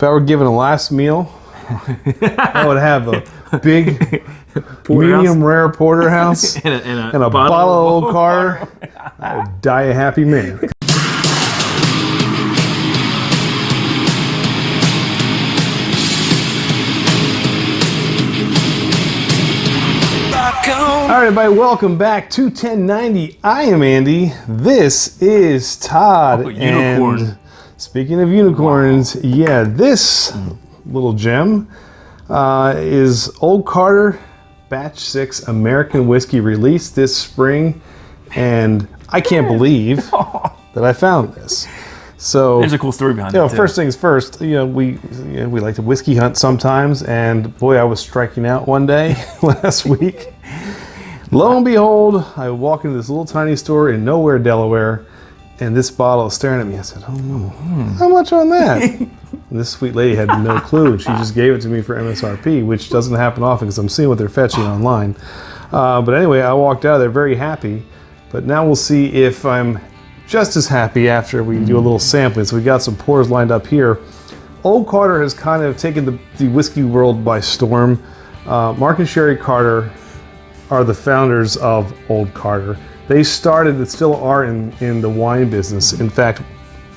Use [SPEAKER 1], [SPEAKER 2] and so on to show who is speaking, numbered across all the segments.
[SPEAKER 1] If I were given a last meal, I would have a big, medium rare porterhouse and a bottle of Old Carter. I would die a happy man. All right, everybody, welcome back to 1090. I am Andy. This is Todd.
[SPEAKER 2] Unicorn.
[SPEAKER 1] And speaking of unicorns, yeah, this little gem is Old Carter Batch 6 American Whiskey released this spring, and I can't believe that I found this. So
[SPEAKER 2] there's a cool story behind
[SPEAKER 1] it.
[SPEAKER 2] it.
[SPEAKER 1] First things first, we like to whiskey hunt sometimes, and boy, I was striking out one day last week. Lo and behold, I walk into this little tiny store in nowhere, Delaware, and this bottle is staring at me. I said, how much on that? And this sweet lady had no clue. She just gave it to me for MSRP, which doesn't happen often because I'm seeing what they're fetching online. But anyway, I walked out of there very happy. But now we'll see if I'm just as happy after we do a little sampling. So we got some pours lined up here. Old Carter has kind of taken the whiskey world by storm. Mark and Sherry Carter are the founders of Old Carter. They started and still are in the wine business. In fact,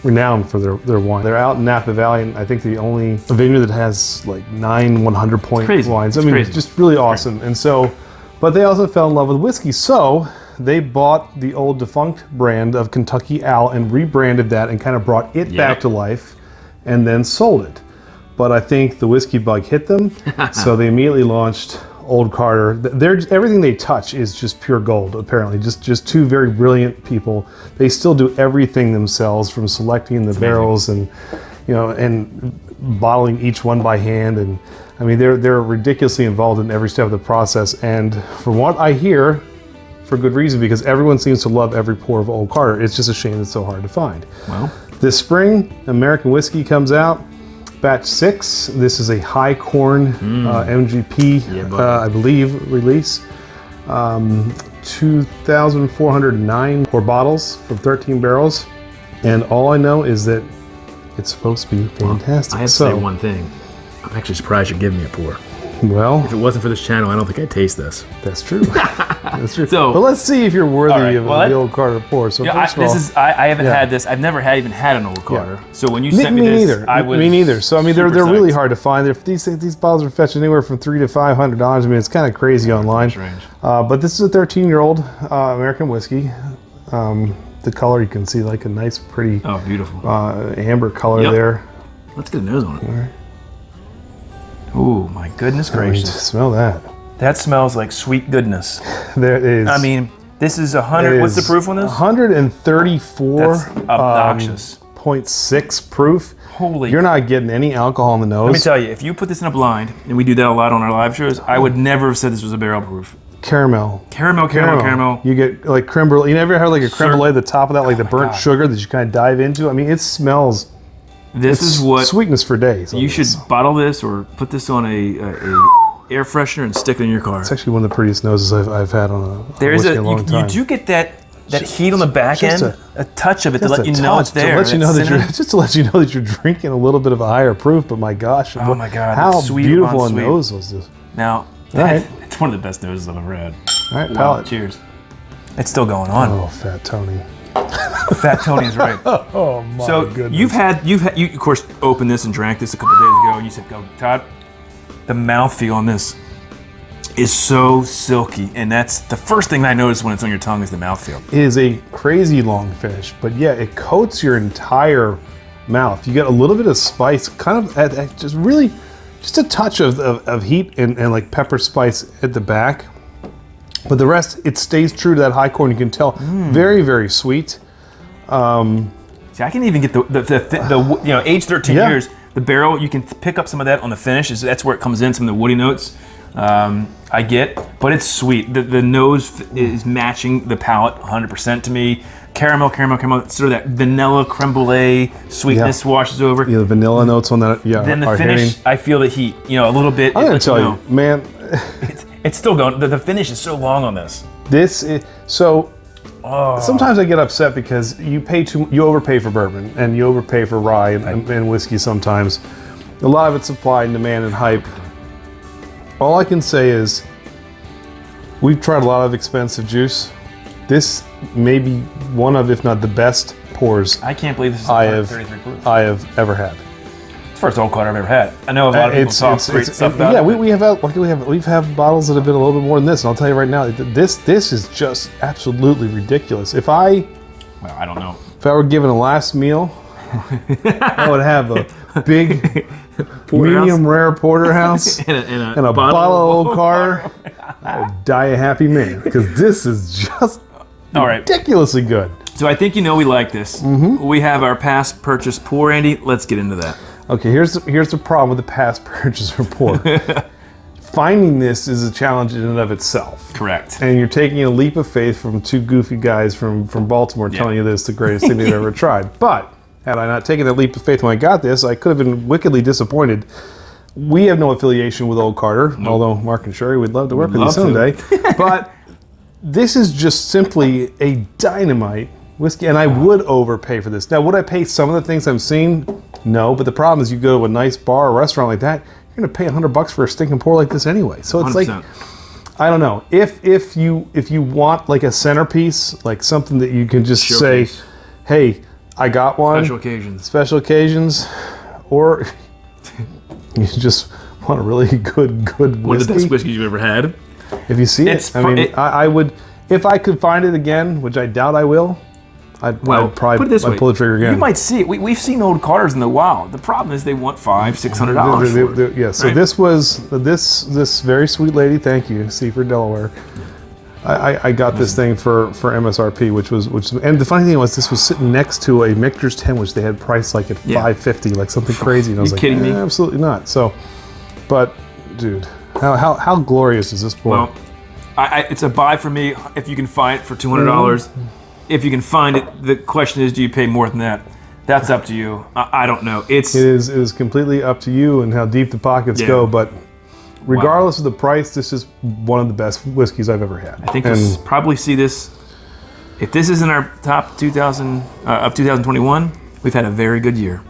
[SPEAKER 1] renowned for their wine. They're out in Napa Valley, and I think the only vineyard that has like 9 100-point wines. I mean, it's just really awesome. And so, but they also fell in love with whiskey. So they bought the old defunct brand of Kentucky Owl and rebranded that and kind of brought it back to life and then sold it. But I think the whiskey bug hit them, so they immediately launched Old Carter. Everything they touch is just pure gold, apparently. Just two very brilliant people. They still do everything themselves, from selecting the barrels and bottling each one by hand. And I mean, they're ridiculously involved in every step of the process. And from what I hear, for good reason, because everyone seems to love every pour of Old Carter. It's just a shame it's so hard to find. Well, this spring, American whiskey comes out. Batch 6. This is a high corn MGP, I believe, release. 2,409 pour bottles from 13 barrels. And all I know is that it's supposed to be fantastic.
[SPEAKER 2] Well, I have to say one thing. I'm actually surprised you're giving me a pour.
[SPEAKER 1] Well,
[SPEAKER 2] if it wasn't for this channel, I don't think I'd taste this.
[SPEAKER 1] That's true. That's true. So, but let's see if you're worthy of the Old Carter pour. So first of all,
[SPEAKER 2] I haven't had this. I've never even had an Old Carter. Yeah. So when you sent me this,
[SPEAKER 1] me neither. So I mean, they're really hard to find. These bottles are fetching anywhere from $300 to $500. I mean, it's kind of crazy online. But this is a 13-year-old American whiskey. The color, you can see like a nice, pretty,
[SPEAKER 2] beautiful
[SPEAKER 1] amber color there.
[SPEAKER 2] Let's get a nose on it. All right. Ooh, my goodness gracious.
[SPEAKER 1] Smell that.
[SPEAKER 2] That smells like sweet goodness.
[SPEAKER 1] There is.
[SPEAKER 2] I mean, this is 100, what's the proof on this?
[SPEAKER 1] 134.
[SPEAKER 2] That's obnoxious.
[SPEAKER 1] 0.6 proof.
[SPEAKER 2] Holy.
[SPEAKER 1] You're not getting any alcohol in the nose.
[SPEAKER 2] Let me tell you, if you put this in a blind, and we do that a lot on our live shows, I would never have said this was a barrel proof.
[SPEAKER 1] Caramel.
[SPEAKER 2] Caramel.
[SPEAKER 1] You get like creme brulee. You never had like a creme brulee at the top of that, like the burnt sugar that you kind of dive into? I mean, it smells...
[SPEAKER 2] This is what
[SPEAKER 1] sweetness for days.
[SPEAKER 2] You should bottle this or put this on a air freshener and stick it in your car.
[SPEAKER 1] It's actually one of the prettiest noses I've had on a whiskey in a long time.
[SPEAKER 2] You do get that heat on the back end, a touch of it to let you know it's there.
[SPEAKER 1] To let you know that you're drinking a little bit of a higher proof. But my gosh,
[SPEAKER 2] oh my God,
[SPEAKER 1] how beautiful a nose was this?
[SPEAKER 2] Now, it's one of the best noses I've ever had.
[SPEAKER 1] All right, Pallet.
[SPEAKER 2] Cheers. It's still going on.
[SPEAKER 1] Oh, Fat Tony.
[SPEAKER 2] Fat Tony is right.
[SPEAKER 1] Oh my goodness.
[SPEAKER 2] You of course opened this and drank this a couple of days ago, and you said, "Go, Todd." The mouthfeel on this is so silky, and that's the first thing I notice when it's on your tongue is the mouthfeel.
[SPEAKER 1] It is a crazy long finish, but yeah, it coats your entire mouth. You get a little bit of spice, kind of just a touch of heat and like pepper spice at the back. But the rest, it stays true to that high corn. You can tell, very, very sweet.
[SPEAKER 2] See, I can even get the age 13 years, the barrel. You can pick up some of that on the finish. That's where it comes in, some of the woody notes. I get, but it's sweet. The nose is matching the palate 100% to me. Caramel, sort of that vanilla creme brulee sweetness washes over.
[SPEAKER 1] Yeah, the vanilla notes on that. Yeah.
[SPEAKER 2] Then the finish, I feel the heat. A little bit.
[SPEAKER 1] I'm gonna tell you, man.
[SPEAKER 2] It's still going. The finish is so long on this.
[SPEAKER 1] Sometimes I get upset because you overpay for bourbon and you overpay for rye and whiskey sometimes. A lot of it's supply and demand and hype. All I can say is, we've tried a lot of expensive juice. This may be one of, if not the best pours
[SPEAKER 2] I can't believe this is
[SPEAKER 1] I
[SPEAKER 2] 133 proof.
[SPEAKER 1] have ever had.
[SPEAKER 2] It's the first old card I've ever had. I know a lot of people talk great stuff about it.
[SPEAKER 1] We've had bottles that have been a little bit more than this, and I'll tell you right now, this is just absolutely ridiculous. Well,
[SPEAKER 2] I don't know.
[SPEAKER 1] If I were given a last meal, I would have a big, medium rare porterhouse
[SPEAKER 2] and
[SPEAKER 1] a bottle of Old Carter. I would die a happy man, because this is just ridiculously good.
[SPEAKER 2] So I think we like this. We have our past purchase pour, Andy. Let's get into that.
[SPEAKER 1] Okay, here's the problem with the past purchase pour. Finding this is a challenge in and of itself.
[SPEAKER 2] Correct.
[SPEAKER 1] And you're taking a leap of faith from two goofy guys from Baltimore telling you this is the greatest thing they've ever tried. But had I not taken that leap of faith when I got this, I could have been wickedly disappointed. We have no affiliation with Old Carter, although Mark and Sherry would love to work with you someday. But this is just simply a Dynamite whiskey, and I would overpay for this. Now, would I pay some of the things I'm seeing? No, but the problem is you go to a nice bar or restaurant like that, you're gonna pay $100 for a stinking pour like this anyway. So it's
[SPEAKER 2] 100%.
[SPEAKER 1] like, I don't know. If you want like a centerpiece, like something that you can just
[SPEAKER 2] Showcase.
[SPEAKER 1] say, hey, I got one. Special occasions, or you just want a really good whiskey.
[SPEAKER 2] One of the best whiskeys you've ever had.
[SPEAKER 1] If you see it, I would, if I could find it again, which I doubt I will. I'd probably
[SPEAKER 2] put it this way,
[SPEAKER 1] pull the trigger again.
[SPEAKER 2] You might see it. We've seen Old Carters in the wild. The problem is they want $500-$600.
[SPEAKER 1] Yeah. So this was this very sweet lady. Thank you, Seaford, Delaware. I got this thing for MSRP, which and the funny thing was this was sitting next to a Michter's 10, which they had priced like at $550, like something crazy. And I was like,
[SPEAKER 2] kidding me?
[SPEAKER 1] Absolutely not. So, but dude, how glorious is this pour?
[SPEAKER 2] Well, it's a buy for me if you can find it for $200. If you can find it, the question is, do you pay more than that? That's up to you. I don't know. It
[SPEAKER 1] is completely up to you and how deep the pockets go. But regardless of the price, this is one of the best whiskeys I've ever had.
[SPEAKER 2] I think we'll probably see this. If this is in our top 2000 of 2021, we've had a very good year.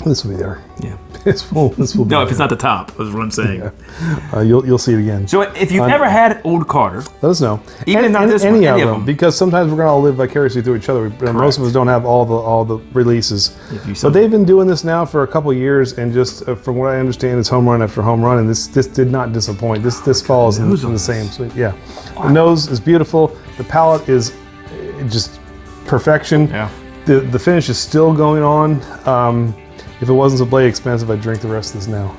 [SPEAKER 1] This will be there.
[SPEAKER 2] Yeah.
[SPEAKER 1] This will be
[SPEAKER 2] No,
[SPEAKER 1] there.
[SPEAKER 2] if it's not the top, is what I'm saying.
[SPEAKER 1] Yeah. You'll see it again.
[SPEAKER 2] So if you've never had Old Carter,
[SPEAKER 1] let us know.
[SPEAKER 2] Even if not this one,
[SPEAKER 1] any
[SPEAKER 2] any
[SPEAKER 1] of
[SPEAKER 2] of
[SPEAKER 1] them,
[SPEAKER 2] them.
[SPEAKER 1] because sometimes we're gonna all live vicariously through each other. Most of us don't have all the releases. But they've been doing this now for a couple of years, and just from what I understand, it's home run after home run, and this did not disappoint. This falls in the same. So, yeah, the nose is beautiful. The palate is just perfection.
[SPEAKER 2] Yeah.
[SPEAKER 1] The finish is still going on. If it wasn't so bloody expensive, I'd drink the rest of this now.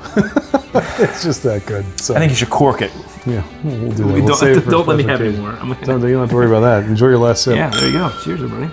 [SPEAKER 1] It's just that good. So
[SPEAKER 2] I think you should cork it.
[SPEAKER 1] yeah, we'll do that. We'll save it for
[SPEAKER 2] Don't let me
[SPEAKER 1] special
[SPEAKER 2] have any
[SPEAKER 1] occasion.
[SPEAKER 2] more.
[SPEAKER 1] You don't have to worry about that. Enjoy your last sip.
[SPEAKER 2] Yeah, there you go. Cheers, everybody.